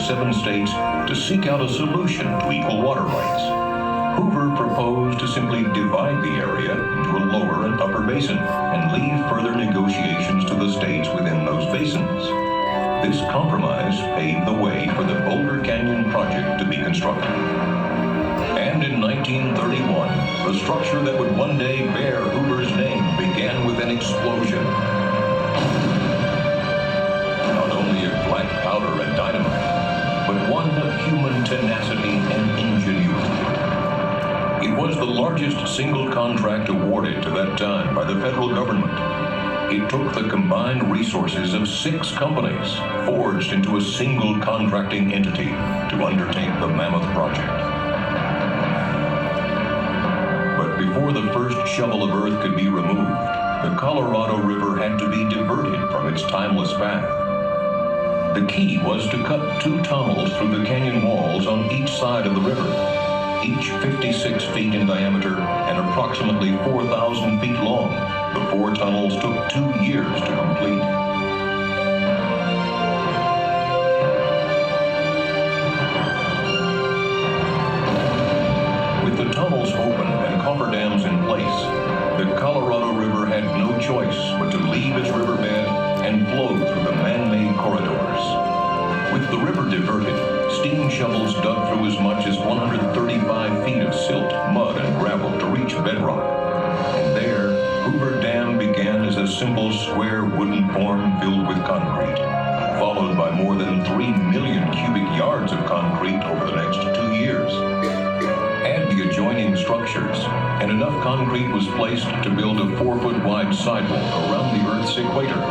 7 states to seek out a solution to equal water rights. Hoover proposed to simply divide the area into a lower and upper basin and leave further negotiations to the states within those basins. This compromise paved the way for the Boulder Canyon project to be constructed. And in 1931, the structure that would one day bear Hoover's name began with an explosion. Not only of black powder and dynamite, but one of human tenacity and ingenuity. It was the largest single contract awarded to that time by the federal government. It took the combined resources of 6 companies, forged into a single contracting entity, to undertake the mammoth project. But before the first shovel of earth could be removed, the Colorado River had to be diverted from its timeless path. The key was to cut 2 tunnels through the canyon walls on each side of the river, each 56 feet in diameter and approximately 4,000 feet long. The 4 tunnels took 2 years to complete. With the tunnels open and coffer dams in place, the Colorado River had no choice but to leave its riverbed and flow through the man-made corridors. With the river diverted, steam shovels dug through as much as 135 feet of silt, mud, and gravel to reach bedrock. And there, Hoover Dam began as a simple square wooden form filled with concrete, followed by more than 3 million cubic yards of concrete over the next 2 years. Add the adjoining structures, and enough concrete was placed to build a 4-foot wide sidewalk around the Earth's equator.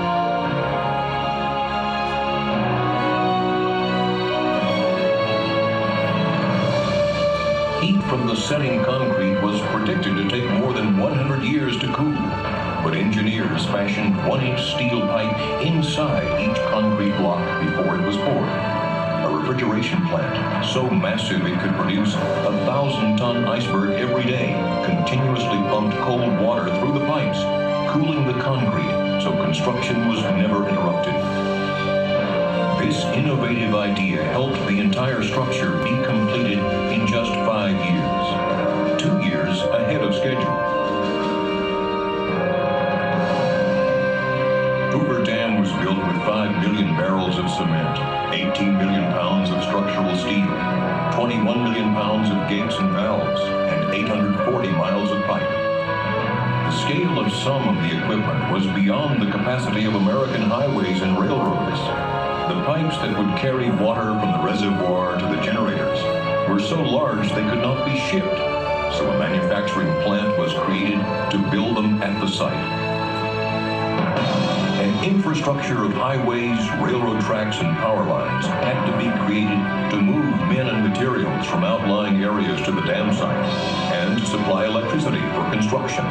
Heat from the setting concrete was predicted to take more than 100 years to cool, but engineers fashioned 1-inch steel pipe inside each concrete block before it was poured. A refrigeration plant so massive it could produce a 1,000-ton iceberg every day continuously pumped cold water through the pipes, cooling the concrete so construction was never interrupted. This innovative idea helped the entire structure be completed in just 5 years, 2 years ahead of schedule. Hoover Dam was built with 5 million barrels of cement, 18 million pounds of structural steel, 21 million pounds of gates and valves, and 840 miles of pipe. The scale of some of the equipment was beyond the capacity of American highways and railroads. The pipes that would carry water from the reservoir to the generators were so large they could not be shipped, so a manufacturing plant was created to build them at the site. An infrastructure of highways, railroad tracks, and power lines had to be created to move men and materials from outlying areas to the dam site and to supply electricity for construction.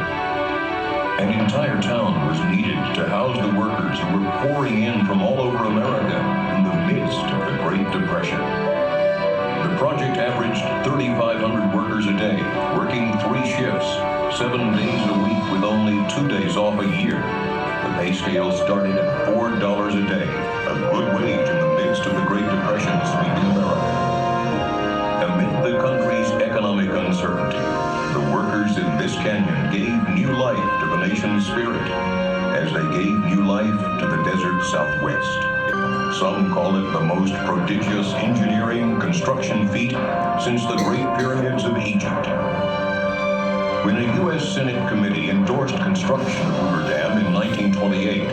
An entire town was needed to house the workers who were pouring in from all over America in the midst of the Great Depression. The project averaged 3,500 workers a day, working 3 shifts, 7 days a week with only 2 days off a year. The pay scale started at $4 a day, a good wage in the midst of the Great Depression sweeping America. Amid the country's economic uncertainty, the workers in this canyon gave new life to the nation's spirit, as they gave new life to the desert Southwest. Some call it the most prodigious engineering construction feat since the Great Pyramids of Egypt. When a U.S. Senate committee endorsed construction of Hoover Dam in 1928,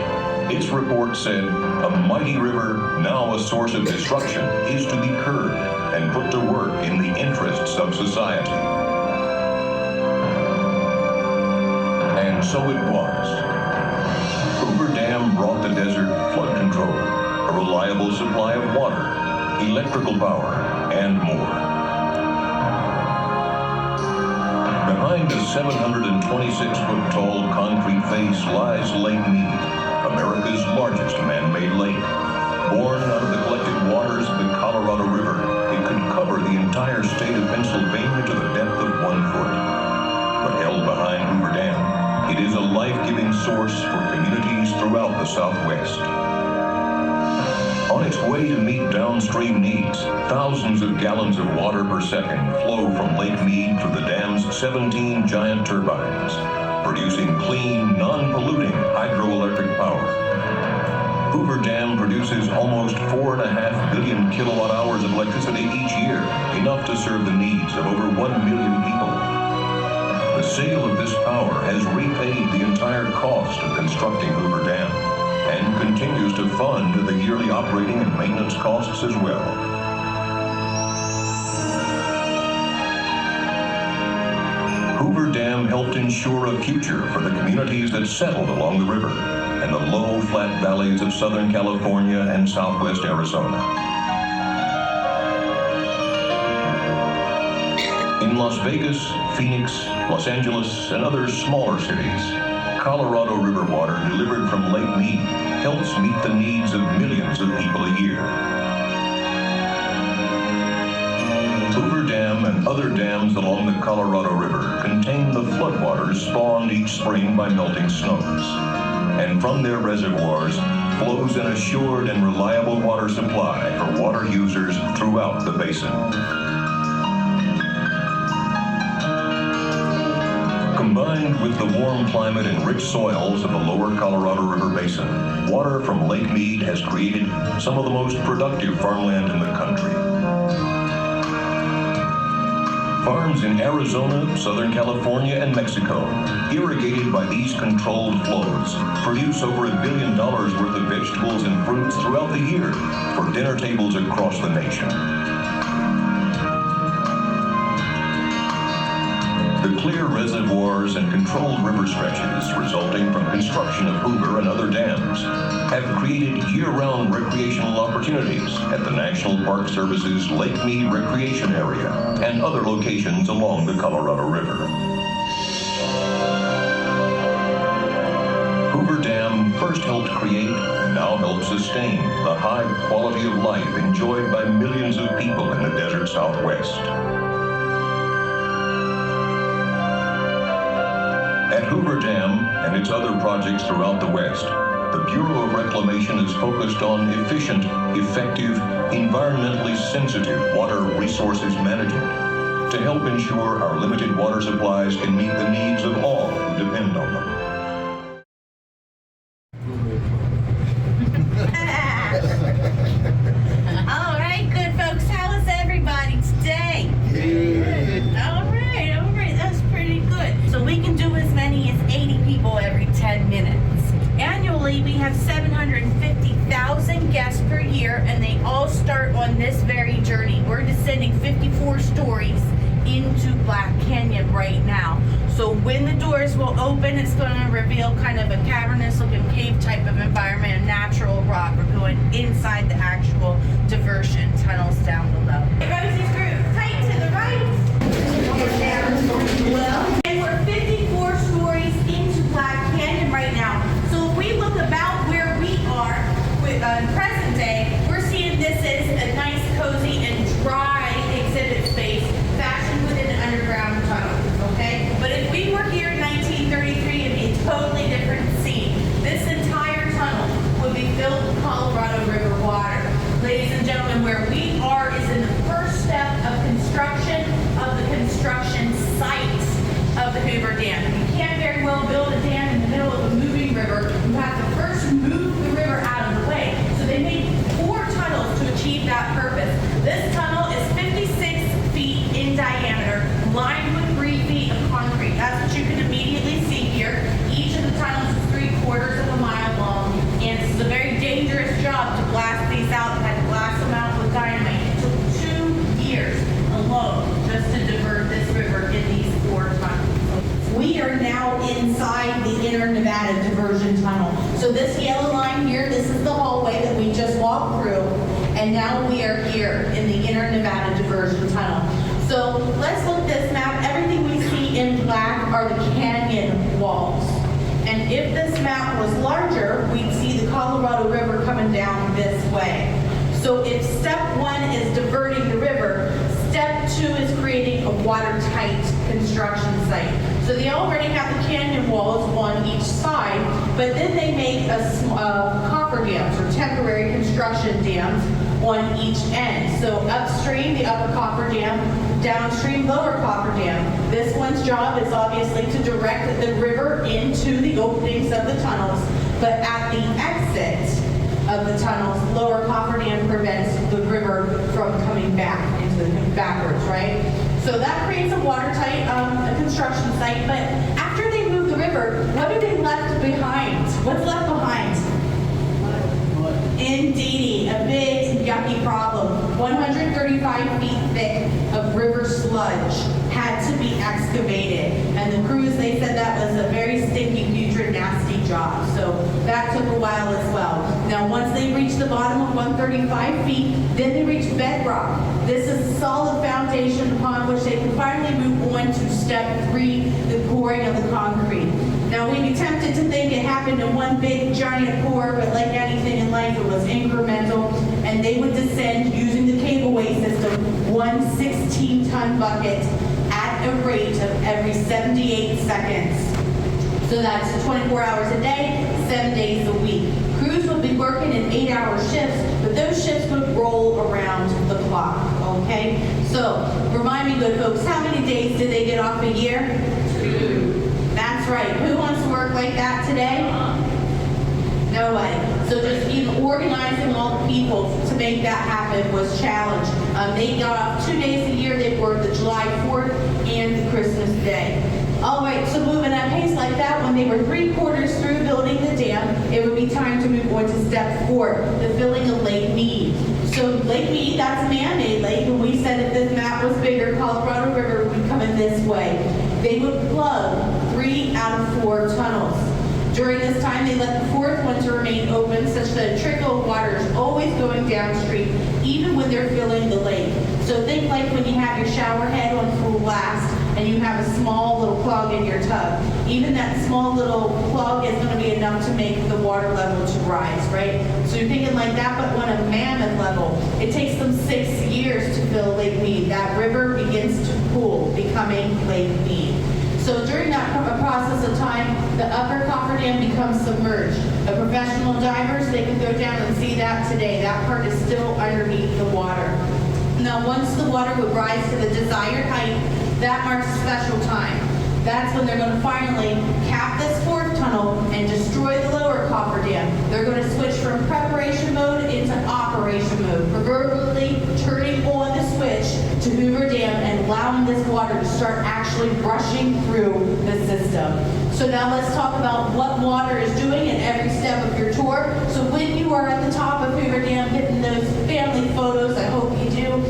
its report said, "A mighty river, now a source of destruction, is to be curbed and put to work in the interests of society." And so it was. Hoover Dam brought the desert flood control, a reliable supply of water, electrical power, and more. Behind a 726-foot-tall concrete face lies Lake Mead, America's largest man-made lake. Born out of the collected waters of the Colorado River, it could cover the entire state of Pennsylvania to the depth of 1 foot. But held behind Hoover Dam, it is a life-giving source for communities throughout the Southwest. On its way to meet downstream needs. Thousands of gallons of water per second flow from Lake Mead through the dam's 17 giant turbines, producing clean, non-polluting hydroelectric power. Hoover Dam produces almost 4.5 billion kilowatt hours of electricity each year, enough to serve the needs of over 1 million people. The sale of this power has repaid the entire cost of constructing Hoover Dam and continues to fund the yearly operating and maintenance costs as well. Hoover Dam helped ensure a future for the communities that settled along the river and the low, flat valleys of Southern California and Southwest Arizona. In Las Vegas, Phoenix, Los Angeles, and other smaller cities, Colorado River water delivered from Lake Mead helps meet the needs of millions of people a year. Hoover Dam and other dams along the Colorado River contain the floodwaters spawned each spring by melting snows, and from their reservoirs flows an assured and reliable water supply for water users throughout the basin. Combined with the warm climate and rich soils of the lower Colorado River Basin, water from Lake Mead has created some of the most productive farmland in the country. Farms in Arizona, Southern California, and Mexico, irrigated by these controlled flows, produce over $1 billion worth of vegetables and fruits throughout the year for dinner tables across the nation. The clear reservoirs and controlled river stretches resulting from construction of Hoover and other dams have created year-round recreational opportunities at the National Park Service's Lake Mead Recreation Area and other locations along the Colorado River. Hoover Dam first helped create and now helps sustain the high quality of life enjoyed by millions of people in the desert Southwest. At Hoover Dam and its other projects throughout the West, the Bureau of Reclamation is focused on efficient, effective, environmentally sensitive water resources management to help ensure our limited water supplies can meet the needs of all who depend on them. All right, good folks, how is everybody today? Good. All right, that's pretty good. So we can do as many as 80 people every 10 minutes. Annually, we have 750,000 guests per year, and they all start on this very journey. We're descending 54 stories into Black Canyon right now. So when the doors will open, it's going to reveal kind of a cavernous looking cave type of environment, a natural rock. We're going inside the actual diversion tunnels down below. Rosie's group, tight to the right. Well, and we're 54 stories into Black Canyon right now. So if we look about where we are with present day, we're seeing this as a nice, cozy, and dry exhibit space fashioned within an underground tunnel, okay? But if we were here in 1933, it'd be a totally different scene. This entire tunnel would be filled with Colorado River water. Ladies and gentlemen, where we are is in the first step of construction of the construction site of the Hoover Dam. You can't very well build a dam in the middle of a moving river. You have to first move the river out of the way. So they made 4 tunnels to achieve that purpose. This tunnel is 56 feet in diameter, lined with 3 feet of concrete. That's what you can immediately see here. Each of the tunnels is 3/4 of a mile long, and this is a very dangerous job to blast these out. They had to blast them out with dynamite. It took 2 years alone just to divert this river in these 4 tunnels. We are now inside the Inner Nevada Diversion Tunnel. So this yellow line here, this is the hallway that we just walked through, and now we are here in the Inner Nevada Diversion Tunnel. So let's look at this map. Everything we see in black are the canyon walls. And if this map was larger, we'd see the Colorado River coming down this way. So if step 1 is diverting the river, step 2 is creating a watertight construction site. So they already have the canyon walls on each side, but then they make coffer dams or temporary construction dams on each end. So upstream, the upper coffer dam, downstream, lower coffer dam. This one's job is obviously to direct the river into the openings of the tunnels, but at the exit of the tunnels, lower coffer dam prevents the river from coming backwards, right? So that creates a watertight construction site, but after they move the river, what are they left behind? What's left behind? Indeed, a big yucky problem. 135 feet thick of river sludge had to be excavated. And the crews, they said that was a very stinky, putrid, nasty job. So that took a while as well. Now, once they reached the bottom of 135 feet, then they reached bedrock. This is a solid foundation upon which they can finally move on to step 3, the pouring of the concrete. Now, we'd be tempted to think it happened in one big giant pour, but like anything in life, it was incremental, and they would descend using the cableway system, one 16-ton bucket at a rate of every 78 seconds. So that's 24 hours a day, 7 days a week. Crews would be working in 8-hour shifts, but those shifts would roll around the clock, okay? So, remind me, good folks, how many days did they get off a year? 2. That's right. Who wants to work like that today? Nobody. So just even organizing all the people to make that happen was challenged. They got off 2 days a year. They worked the July 4th and the Christmas Day. All right, so moving at pace like that, when they were 3/4 through building the dam, it would be time to move on to step 4, the filling of Lake Mead. So Lake Mead, that's a man-made lake, and we said if this map was bigger, Colorado River would be coming this way. They would plug 3 out of 4 tunnels. During this time, they let the 4th one to remain open, such that a trickle of water is always going downstream, even when they're filling the lake. So think like when you have your shower head on full blast, and you have a small little plug in your tub. Even that small little plug is going to be enough to make the water level to rise, right? So you're thinking like that, but on a mammoth level, it takes them 6 years to fill Lake Mead. That river begins to pool, becoming Lake Mead. So during that process of time, the upper coffer dam becomes submerged. The professional divers, they can go down and see that today. That part is still underneath the water. Now, once the water would rise to the desired height, that marks a special time. That's when they're going to finally cap this 4th tunnel and destroy the lower coffer dam. They're going to switch from preparation mode into operation mode, proverbially turning on the switch to Hoover Dam and allowing this water to start actually rushing through the system. So now let's talk about what water is doing in every step of your tour. So when you are at the top of Hoover Dam getting those family photos, I hope you do,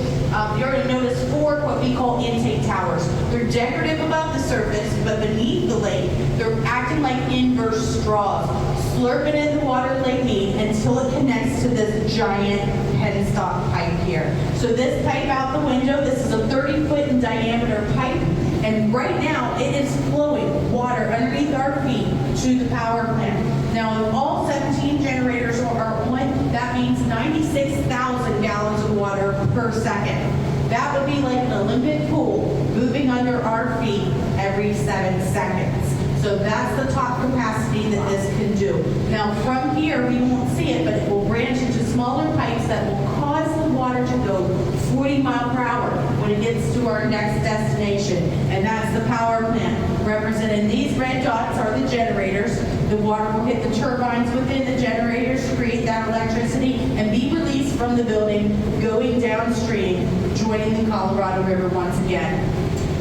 you're going to notice 4 what we call intake towers. They're decorative above the surface, but beneath the lake, they're acting like inverse straws, slurping in the water Lake Mead until it connects to this giant penstock pipe here. So this pipe out the window, this is a 30-foot in diameter pipe, and right now it is flowing water underneath our feet to the power plant. Now, if all 17 generators are on, that means 96,000 gallons of water per second. That would be like an Olympic pool moving under our feet every 7 seconds. So that's the top capacity that this can do. Now from here, we won't see it, but it will branch into smaller pipes that will cause the water to go 40 miles per hour when it gets to our next destination. And that's the power plant. Represented these red dots are the generators. The water will hit the turbines within the generators to create that electricity and be released from the building, going downstream, joining the Colorado River once again.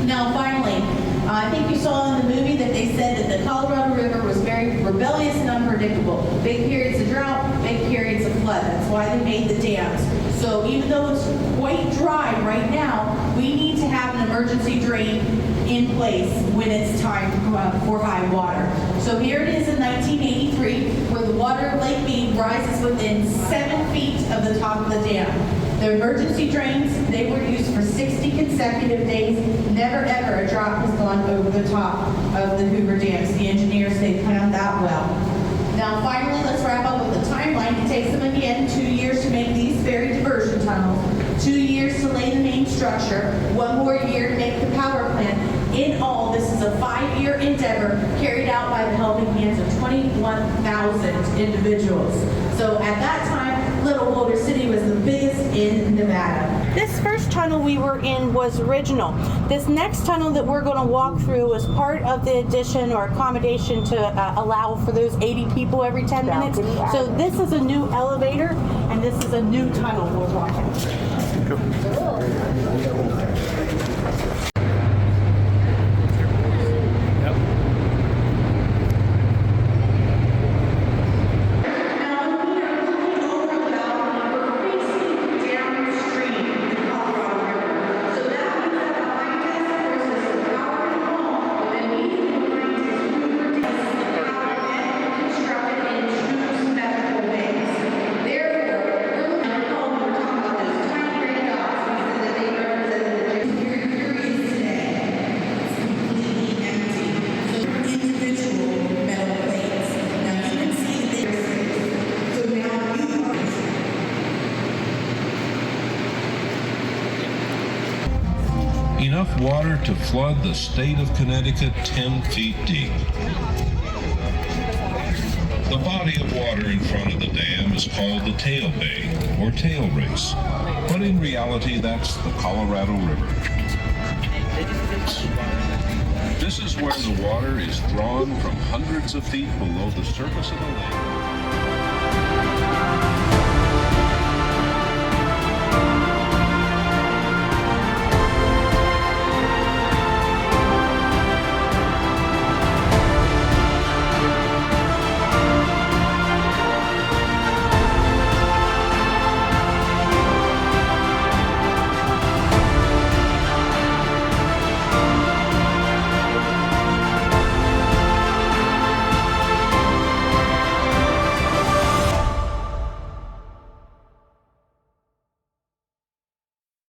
Now finally, I think you saw in the movie that they said that the Colorado River was very rebellious and unpredictable. Big periods of drought, big periods of flood. That's why they made the dams. So even though it's quite dry right now, we need to have an emergency drain in place when it's time for high water. So here it is in 1983, where the water of Lake Mead rises within 7 feet of the top of the dam. The emergency drains, they were used for 60 consecutive days. Never ever a drop has gone over the top of the Hoover Dams. The engineers, they planned that well. Now finally, let's wrap up with the timeline. It takes them again 2 years to make these ferry diversion tunnels, 2 years to lay the main structure, 1 more year to make the power plant. In all, this is a 5-year endeavor carried out by the helping hands of 21,000 individuals. So at that time, Little Boulder City was the biggest in Nevada. This first tunnel we were in was original. This next tunnel that we're going to walk through was part of the addition or accommodation to allow for those 80 people every 10 minutes. So this is a new elevator, and this is a new tunnel we're walking. Enough water to flood the state of Connecticut 10 feet deep. The body of water in front of the dam is called the tail bay, or tail race, but in reality that's the Colorado River. This is where the water is drawn from hundreds of feet below the surface of the lake.